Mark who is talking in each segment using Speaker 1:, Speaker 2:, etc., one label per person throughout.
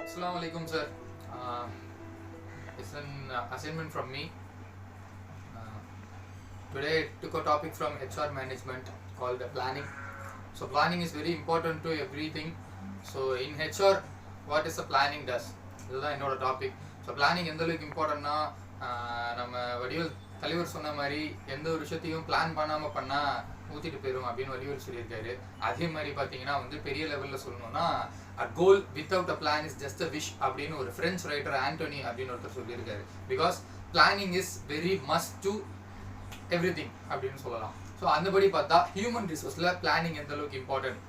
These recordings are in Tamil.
Speaker 1: Assalamu alaikum, sir. It's an assignment from me. Today I took a topic from HR management called planning. So planning is very important to everything. So in HR, what is the planning does? இதுதான் என்னோட டாபிக். ஸோ பிளானிங் எந்த அளவுக்கு இம்பார்ட்டன்னா நம்ம வடிவல் தலைவர் சொன்ன மாதிரி எந்த ஒரு விஷயத்தையும் பிளான் பண்ணாமல் பண்ணால் ஊற்றிட்டு போயிடும் அப்படின்னு வடிவல் சொல்லியிருக்காரு. அதே மாதிரி பார்த்தீங்கன்னா பெரிய லெவலில் சொல்லணும்னா a goal without a plan is just a wish அப்படின்னு ஒரு ஃப்ரெஞ்ச் ரைட்டர் ஆண்டோனி அப்படின்னு ஒருத்தர் சொல்லியிருக்காரு. Because planning is very must to everything அப்படின்னு சொல்லலாம். ஸோ அந்தபடி பார்த்தா ஹியூமன் ரிசோர்ஸில் பிளானிங் எந்த அளவுக்கு இம்பார்ட்டன்ட்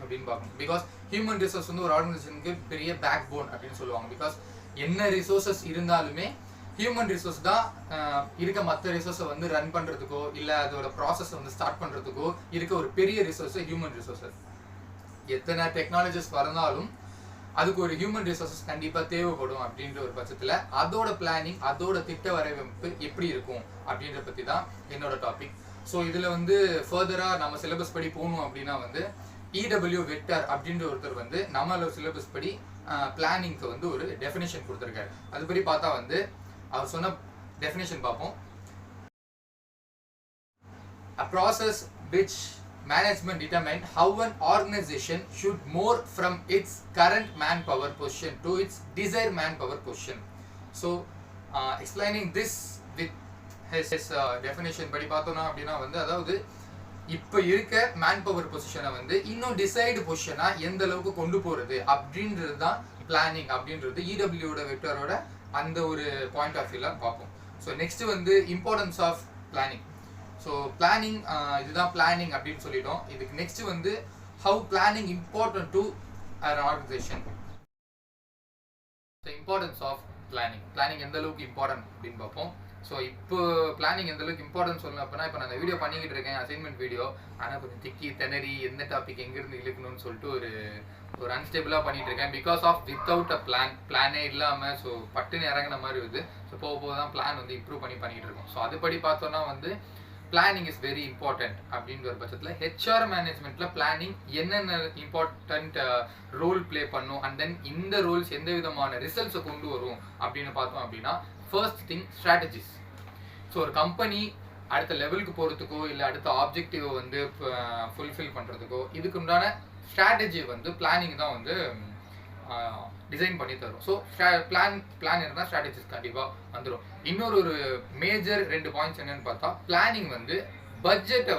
Speaker 1: அப்படின்னு பார்க்கணும். பிகாஸ் ஹியூமன் ரிசோர்ஸ் ஒரு ஆர்கனைசேஷனுக்கு பெரிய பேக் போன் அப்படின்னு சொல்லுவாங்க. பிகாஸ் என்ன ரிசோர்ஸஸ் இருந்தாலுமே ஹியூமன் ரிசோர்ஸ் தான் இருக்க மற்ற ரிசோர்ஸை ரன் பண்ணுறதுக்கோ இல்லை அதோட ப்ராசஸ் ஸ்டார்ட் பண்ணுறதுக்கோ இருக்க ஒரு பெரிய ரிசோர்ஸு ஹியூமன் ரிசோர்ஸஸ். எத்தனை டெக்னாலஜிஸ் வந்தாலும் அதுக்கு ஒரு ஹியூமன் ரிசோர்ஸஸ் கண்டிப்பாக தேவைப்படும் அப்படின்ற ஒரு பட்சத்தில் அதோட பிளானிங் அதோட திட்ட வரைவமைப்பு எப்படி இருக்கும் அப்படின்ற பற்றி தான் என்னோட டாபிக். ஸோ இதில் ஃபர்தராக நம்ம சிலபஸ் படி போகணும் அப்படின்னா இடபிள்யூ வெக்டர் அப்படின்ற ஒருத்தர் நம்மளோட சிலபஸ் படி பிளானிங்க்கு ஒரு டெஃபினேஷன் கொடுத்துருக்காரு. அதுபடி பார்த்தா அவர் சொன்ன டெஃபினேஷன் பார்ப்போம். A process which management determine how an organization should move from its current manpower position to its desired manpower position. So explaining this with his definition படி பார்த்தோம்னா அப்படின்னா அதாவது இப்போ இருக்க மேன் பவர் பொசிஷனை இன்னும் டிசைடு பொசிஷனா எந்த அளவுக்கு கொண்டு போறது அப்படின்றது தான் பிளானிங் அப்படின்றது இடபிள்யூட வெக்டரோட அந்த ஒரு பாயிண்ட் ஆஃப் வியூல பார்ப்போம். So next importance of planning. So planning இதுதான் பிளானிங் அப்படின்னு சொல்லிட்டோம். இதுக்கு next how planning important to an organisation. So importance of planning எந்த அளவுக்கு இம்பார்ட்டன்ட் அப்படின்னு பார்ப்போம். ஸோ இப்போ பிளானிங் எந்த அளவுக்கு இம்பார்ட்டன்ட் சொல்லணும் அப்படின்னா, இப்போ நான் இந்த வீடியோ பண்ணிக்கிட்டு இருக்கேன் அசைன்மெண்ட் வீடியோ. ஆனால் கொஞ்சம் திக்கி திணறி எந்த டாபிக் எங்கேருந்து இழுக்கணும்னு சொல்லிட்டு ஒரு அன்ஸ்டேபிளாக பண்ணிட்டு இருக்கேன். பிகாஸ் ஆஃப் வித்தவுட் அ பிளானே இல்லாமல் ஸோ பட்டுன்னு இறங்கின மாதிரி வருது. ஸோ போக போக தான் பிளான் இம்ப்ரூவ் பண்ணிட்டு இருக்கோம். ஸோ அதுபடி பார்த்தோன்னா பிளானிங் இஸ் வெரி இம்பார்ட்டன்ட் அப்படின்ற ஒரு பட்சத்தில் ஹெச்ஆர் மேனேஜ்மெண்ட்டில் பிளானிங் என்னென்ன இம்பார்ட்டன்ட் ரோல் பிளே பண்ணும் அண்ட் தென் இந்த ரோல்ஸ் எந்த விதமான ரிசல்ட்ஸை கொண்டு வரும் அப்படின்னு பார்த்தோம் அப்படின்னா, ஃபர்ஸ்ட் திங் ஸ்ட்ராட்டஜிஸ். ஸோ ஒரு கம்பெனி அடுத்த லெவலுக்கு போகிறதுக்கோ இல்லை அடுத்த ஆப்ஜெக்டிவை ஃபுல்ஃபில் பண்ணுறதுக்கோ இதுக்கு உண்டான ஸ்ட்ராட்டஜி பிளானிங் தான் டிசைன் பண்ணி தரும். ஸோ பிளான் இருந்தால் ஸ்ட்ராட்டஜிஸ் கண்டிப்பாக வந்துடும். இன்னொரு மேஜர் 2 பாயிண்ட்ஸ் என்னன்னு பார்த்தா, பிளானிங் பட்ஜெட்டை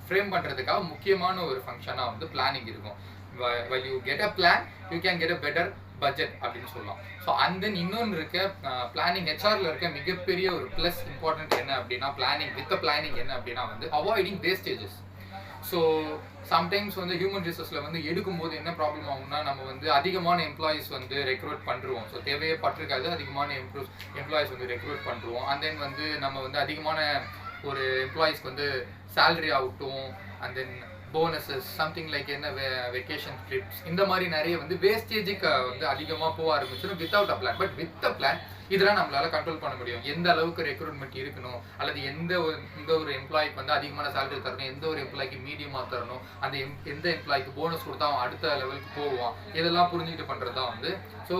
Speaker 1: ஃப்ரேம் பண்ணுறதுக்காக முக்கியமான ஒரு ஃபங்க்ஷனாக பிளானிங் இருக்கும். while you get a plan you can get a better budget அப்படின்னு சொல்லலாம். ஸோ அண்ட் தென் இன்னொன்று இருக்க பிளானிங் ஹெச்ஆரில் இருக்க மிகப்பெரிய ஒரு ப்ளஸ் இம்பார்ட்டன்ட் என்ன அப்படின்னா, பிளானிங் வித் பிளானிங் என்ன அப்படின்னா avoiding wastages. So sometimes human ரிசோர்ஸில் எடுக்கும்போது என்ன ப்ராப்ளம் ஆகும்னா, நம்ம அதிகமான எம்ப்ளாயிஸ் ரெக்ரூட் பண்ணுறோம். ஸோ தேவையே பட்டிருக்காது, அதிகமான எம்ப்ளாயிஸ் ரெக்ரூட் பண்ணுறோம். அண்ட் தென் நம்ம அதிகமான ஒரு எம்ப்ளாயிஸ்க்கு சேலரி ஆகட்டும் and then bonuses something like என்ன வெக்கேஷன் ட்ரிப்ஸ் இந்த மாதிரி நிறைய வேஸ்டேஜுக்கு அதிகமாக போக ஆரம்பிச்சிடும் without a plan. But with a plan இதெல்லாம் நம்மளால கண்ட்ரோல் பண்ண முடியும். எந்த அளவுக்கு ரெக்ரூட்மெண்ட் இருக்கணும், அல்லது எந்த ஒரு எம்ப்ளாய்க்கு அதிகமான சேலரி தரணும், எந்த ஒரு எம்ப்ளாய்க்கு மீடியமாக தரணும், அந்த எந்த எம்ப்ளாய்க்கு போனஸ் கொடுத்தா அவன் அடுத்த லெவலுக்கு போவான், இதெல்லாம் புரிஞ்சுக்கிட்டு பண்ணுறது தான் ஸோ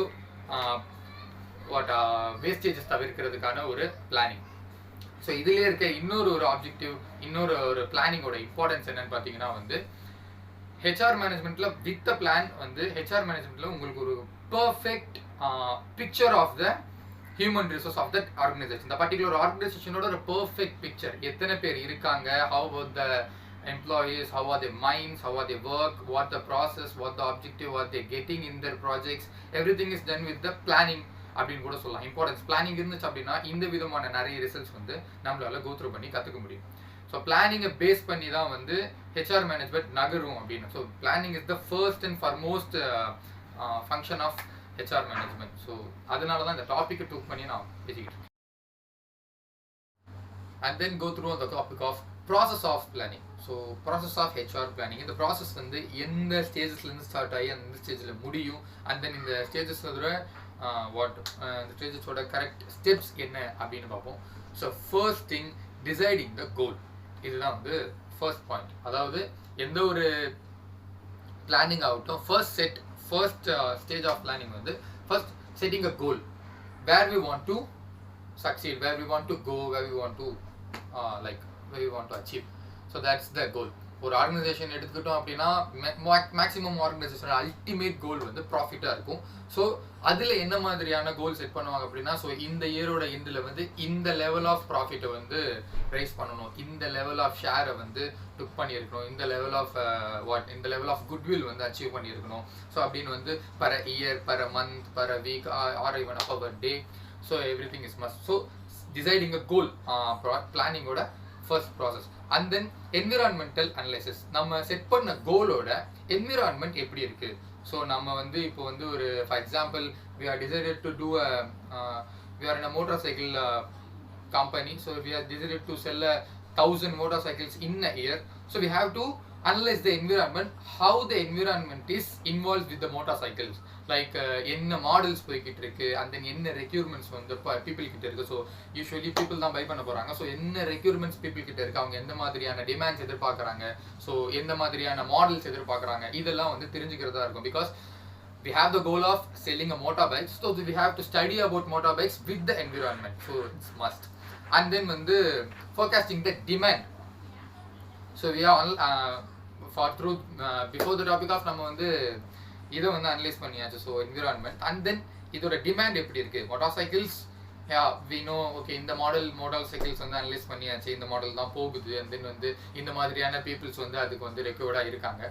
Speaker 1: வேஸ்டேஜஸ் தவிர்க்கிறதுக்கான ஒரு பிளானிங். ஸோ இதுலேயே இருக்க இன்னொரு ஆப்ஜெக்டிவ், இன்னொரு பிளானிங்கோட இம்பார்ட்டன்ஸ் என்னன்னு பார்த்தீங்கன்னா ஹெச்ஆர் மேனேஜ்மெண்ட்டில் வித் பிளான் ஹெச்ஆர் மேனேஜ்மெண்ட்டில் உங்களுக்கு ஒரு perfect picture of the human resource of that organisation. இந்த பர்டிகுலர் ஆர்கனைசேஷனோட ஒரு பர்ஃபெக்ட் பிக்சர், எத்தனை பேர் இருக்காங்க, how about the employees, how are their minds, how are they work, what the process, what the objective, what they getting in their projects, everything is done with the planning அப்படின்னு கூட சொல்லலாம். இம்பார்ட்டன்ஸ் பிளானிங் இருந்துச்சு அப்படின்னா இந்த விதமான நிறைய ரிசல்ட்ஸ் நம்மளால கோ த்ரூ பண்ணி கற்றுக்க முடியும். ஸோ பிளானிங்கை பேஸ் பண்ணி தான் ஹெச்ஆர் மேனேஜ்மெண்ட் நகரும் அப்படின்னு. So planning is the first and foremost function of HR management. So அதனால தான் இந்த டாப்பிக்கை டூக் பண்ணி நான் பேசிக்கிட்டு இருக்கேன். அண்ட் தென் கோ த்ரூ அந்த topic of process of planning. So process of HR planning, இந்த ப்ராசஸ் எந்த ஸ்டேஜஸ்லேருந்து ஸ்டார்ட் ஆகி அந்த ஸ்டேஜில் முடியும், அண்ட் தென் இந்த ஸ்டேஜஸோட இந்த ஸ்டேஜஸோட கரெக்ட் ஸ்டெப்ஸ் என்ன அப்படின்னு பார்ப்போம். ஸோ ஃபர்ஸ்ட் திங் டிசைடிங் த கோல். இதுதான் ஃபர்ஸ்ட் பாயிண்ட். அதாவது எந்த ஒரு பிளானிங் ஆகட்டும், first set first stage of planning வந்து first setting a goal where we want to succeed, where we want to go, where we want to where we want to achieve. So that's the goal. ஒரு ஆர்கனைசேஷன் எடுத்துக்கிட்டோம் அப்படின்னா மேக்ஸிமம் ஆர்கனைசேஷனோட அல்டிமேட் கோல் வந்து ப்ராஃபிட்டாக இருக்கும். ஸோ அதில் என்ன மாதிரியான கோல் செட் பண்ணுவாங்க அப்படின்னா, ஸோ இந்த இயரோட எண்டில் வந்து இந்த லெவல் ஆஃப் ப்ராஃபிட்டை வந்து ரைஸ் பண்ணணும், இந்த லெவல் ஆஃப் ஷேரை வந்து டுக் பண்ணியிருக்கணும், இந்த லெவல் ஆஃப் இந்த லெவல் ஆஃப் குட்வில் வந்து அச்சீவ் பண்ணியிருக்கணும். ஸோ அப்படின்னு வந்து per year, per month, per week or even per day. So everything is must. So deciding a goal பிளானிங்கோட first process. And then environmental analysis. நம்ம செட் பண்ண கோலோட என்விரான்மெண்ட் எப்படி இருக்கு. ஸோ நம்ம வந்து இப்போ வந்து ஒரு for example we are decided to do we are in a motorcycle company, so we are decided to sell 1,000 motorcycles in a year. So we have to analyze the environment, how the environment is involved with the motorcycles, like என்ன மாடல்ஸ் போய்கிட்டு இருக்கு, and then என்ன ரெக்யூர்மெண்ட்ஸ் வந்து பீப்புள் கிட்ட இருக்கு. ஸோ யூஸ்வலி பீப்புள் தான் பை பண்ண போறாங்க. ஸோ என்ன ரெக்யூர்மெண்ட்ஸ் பீப்புள் கிட்ட இருக்கு, அவங்க எந்த மாதிரியான டிமாண்ட்ஸ் எதிர்பார்க்குறாங்க, ஸோ எந்த மாதிரியான மாடல்ஸ் எதிர்பார்க்குறாங்க, இதெல்லாம் வந்து தெரிஞ்சுக்கிறதா இருக்கும். Because we have the goal of selling a motorbike, so we have to study about motorbikes with the environment. So it's must. And then வந்து forecasting the demand. So we are before the topic of நம்ம வந்து இதை வந்து அனலைஸ் பண்ணியாச்சு. ஸோ என்விரான்மெண்ட் அண்ட் தென் இதோட டிமாண்ட் எப்படி இருக்கு. மோட்டார் we know okay இந்த மோட்டார் சைக்கிள்ஸ் வந்து அனலைஸ் பண்ணியாச்சு, இந்த மாடல் தான் போகுது, and then வந்து இந்த மாதிரியான பீப்புள்ஸ் வந்து அதுக்கு வந்து ரெக்யூர்டாக இருக்காங்க.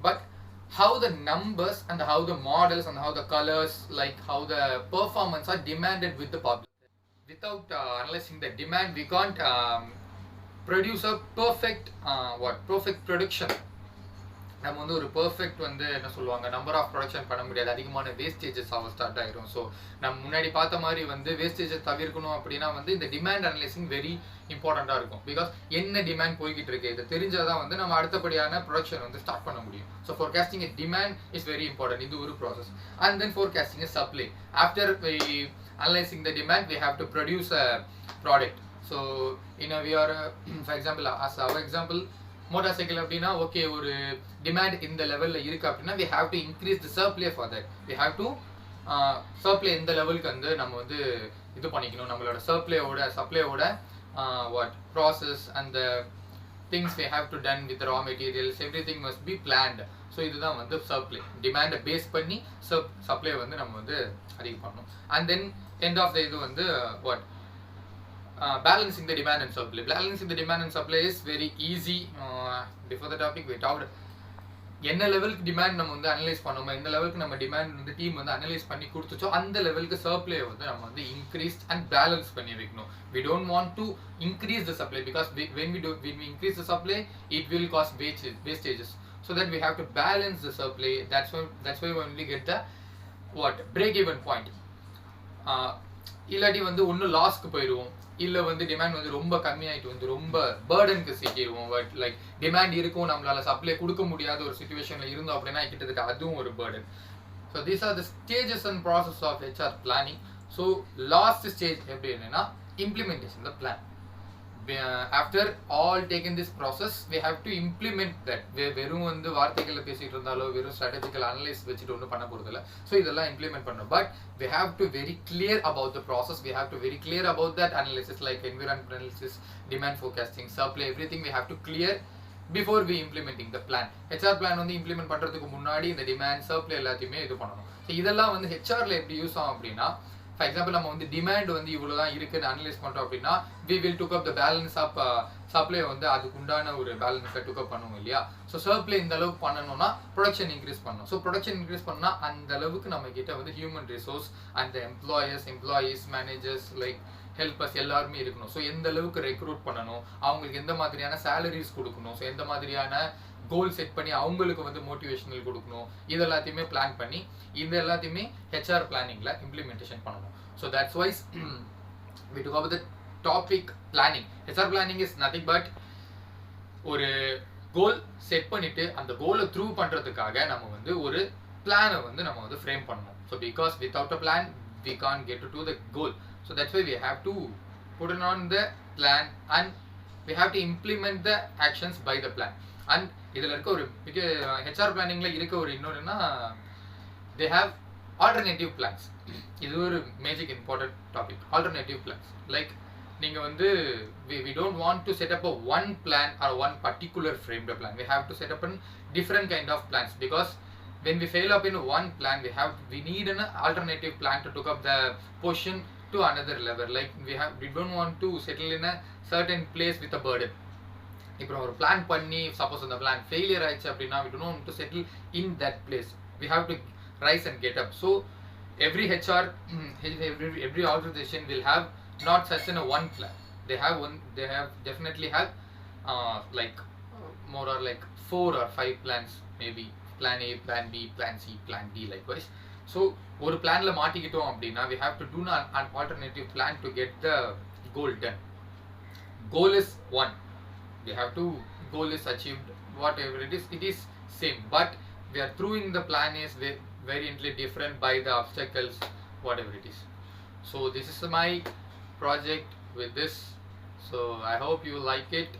Speaker 1: But how the numbers and how the models and how the colors, like how the performance are demanded with the public. Without analyzing the demand, we can't produce a perfect perfect production. நம்ம வந்து ஒரு பெர்ஃபெக்ட் வந்து என்ன சொல்லுவாங்க, நம்பர் ஆஃப் ப்ரொடக்ஷன் பண்ண முடியாது, அதிகமான வேஸ்டேஜஸ் ஆக ஸ்டார்ட் ஆயிரும். ஸோ நம்ம முன்னாடி பார்த்த மாதிரி வந்து வேஸ்டேஜை தவிர்க்கணும் அப்படின்னா வந்து இந்த டிமாண்ட் அனலைசிங் வெரி இம்பார்ட்டண்ட்டாக இருக்கும். பிகாஸ் என்ன டிமாண்ட் போய்கிட்டு இருக்கு, இதை தெரிஞ்சாதான் வந்து நம்ம அடுத்தபடியான ப்ரொடக்ஷன் வந்து ஸ்டார்ட் பண்ண முடியும். So forecasting a demand is very important. இது ஒரு process. And then forecasting a supply. After analysing the demand we have to produce a product. So we are for example, as our example motor cycle அப்படின்னா ஓகே ஒரு டிமாண்ட் இந்த லெவலில் இருக்குது அப்படின்னா we have to increase the supply for that. We have to supply இந்த லெவலுக்கு வந்து நம்ம வந்து இது பண்ணிக்கணும். நம்மளோட சப்ளையோட process and things we have to done with the raw materials, everything must be planned. So இதுதான் வந்து சப்ளை. டிமாண்டை பேஸ் பண்ணி சப்ளை வந்து நம்ம வந்து அதிகம் பண்ணணும். And then end of the இது வந்து balancing the demand and supply. Balancing the demand and supply is very easy. Before the topic we talked என்ன லெவலுக்கு டிமாண்ட் நம்ம வந்து அனலைஸ் பண்ணோமோ, எந்த லெவலுக்கு நம்ம டிமாண்ட் வந்து டீம் வந்து அனலைஸ் பண்ணி கொடுத்துச்சோ அந்த லெவலுக்கு சப்ளை வந்து நம்ம வந்து இன்க்ரீஸ் அண்ட் பேலன்ஸ் பண்ணி வைக்கணும். We don't want to increase the supply because when we increase the supply it will cause wastages. So that we have to balance the supply. That's why we only get the break even point. இல்லாட்டி வந்து ஒன்றும் லாஸ்க்கு போயிடுவோம், இல்லை வந்து டிமாண்ட் வந்து ரொம்ப கம்மியாயிட்டு வந்து ரொம்ப பேர்டனுக்கு சிக்கிடுவோம். பட் லைக் டிமாண்ட் இருக்கும், நம்மளால சப்ளை கொடுக்க முடியாத ஒரு சுச்சுவேஷன்ல இருந்தோம் அப்படின்னா கிட்டத்தட்ட அதுவும் ஒரு burden. So these are the stages and process of HR planning. So last stage எப்படி என்னன்னா implementation the plan. After all taken this process we have to implement that. வெறும் வந்து வார்த்தைகளை பேசிட்டு இருந்தாலோ வெறும் ஸ்ட்ராட்டஜிக்கல் அனலைஸ் வச்சுட்டு ஒன்றும் பண்ண போகிறது இல்லை. ஸோ இதெல்லாம் இம்ப்ளிமெண்ட் பண்ணணும். But we have to very clear about the process. We have to very clear about that analysis, like environment analysis, demand forecasting, supply, everything we have to clear before we implementing the plan. HR plan வந்து இம்ப்ளிமெண்ட் பண்ணுறதுக்கு முன்னாடி இந்த டிமாண்ட் சப்ளை எல்லாத்தையுமே இது பண்ணணும். ஸோ இதெல்லாம் வந்து ஹெச்ஆரில் எப்படி யூஸ் ஆகும் அப்படின்னா, ஃபார் எக்ஸாம்பிள் நம்ம வந்து டிமாண்ட் வந்து இவ்வளோதான் இருக்குன்னு அனலைஸ் பண்ணுறோம் அப்படின்னா we will took up the balance of supply வந்து அதுக்கு உண்டான ஒரு பேலன்ஸை டுக்கப் பண்ணுவோம் இல்லையா. ஸோ சப்ளை இந்த அளவுக்கு பண்ணணும்னா ப்ரொடக்ஷன் இன்க்ரீஸ் பண்ணணும். ஸோ ப்ரொடக்ஷன் இன்க்ரீஸ் பண்ணால் அந்த அளவுக்கு நம்ம கிட்ட வந்து ஹியூமன் ரிசோர்ஸ் அந்த எம்ப்ளாயீஸ் மேனேஜர்ஸ் லைக் ஹெல்பர்ஸ் எல்லாருமே இருக்கணும். ஸோ எந்த அளவுக்கு ரெக்ரூட் பண்ணணும், அவங்களுக்கு எந்த மாதிரியான சேலரிஸ் கொடுக்கணும், ஸோ எந்த மாதிரியான கோல் செட் பண்ணி அவங்களுக்கு வந்து மோட்டிவேஷனல் கொடுக்கணும், இது எல்லாத்தையுமே பிளான் பண்ணி இது எல்லாத்தையுமே HR பிளானிங்ல இம்ப்ளிமெண்டேஷன் பண்ணணும். So that's why we took over the topic planning. HR planning is nothing but ஒரு கோல் செட் பண்ணிட்டு அந்த கோலை த்ரூ பண்றதுக்காக நம்ம வந்து ஒரு பிளானை வந்து நம்ம வந்து ஃப்ரேம் பண்ணணும். So because without a plan we can't get to the goal. So that's why we have to put it on the plan and we have to implement the actions by the plan. And இதில் இருக்க ஒரு HR பிளானிங்ல இருக்க ஒரு இன்னொருன்னா they have alternative plans. இது ஒரு magic important topic. Alternative plans like நீங்கள் வந்து we don't want to set up a one plan or one particular framed plan. We have to set up a different kind of plans, because when we fail up in one plan, we need an alternative plan to take up the portion to another level. Like we don't want to settle in a certain place with a burden. இப்போ ஒரு பிளான் பண்ணி சப்போஸ் அந்த பிளான் ஃபெயிலியர் ஆயிடுச்சு அப்படின்னா we don't want to settle in that place. We have to rise and get up. So every HR, every organization will have not such in a one plan. They have definitely have more or like 4 or 5 plans, maybe plan A, plan B, plan C, plan D, likewise. So ஒரு பிளான்ல மாட்டிக்கிட்டோம் அப்படின்னா we have to do an alternative plan to get the goal done. Goal is one, we have to goal is achieved, whatever it is same, but we are throwing the plan is very different by the obstacles, whatever it is. So this is my project with this, so I hope you like it.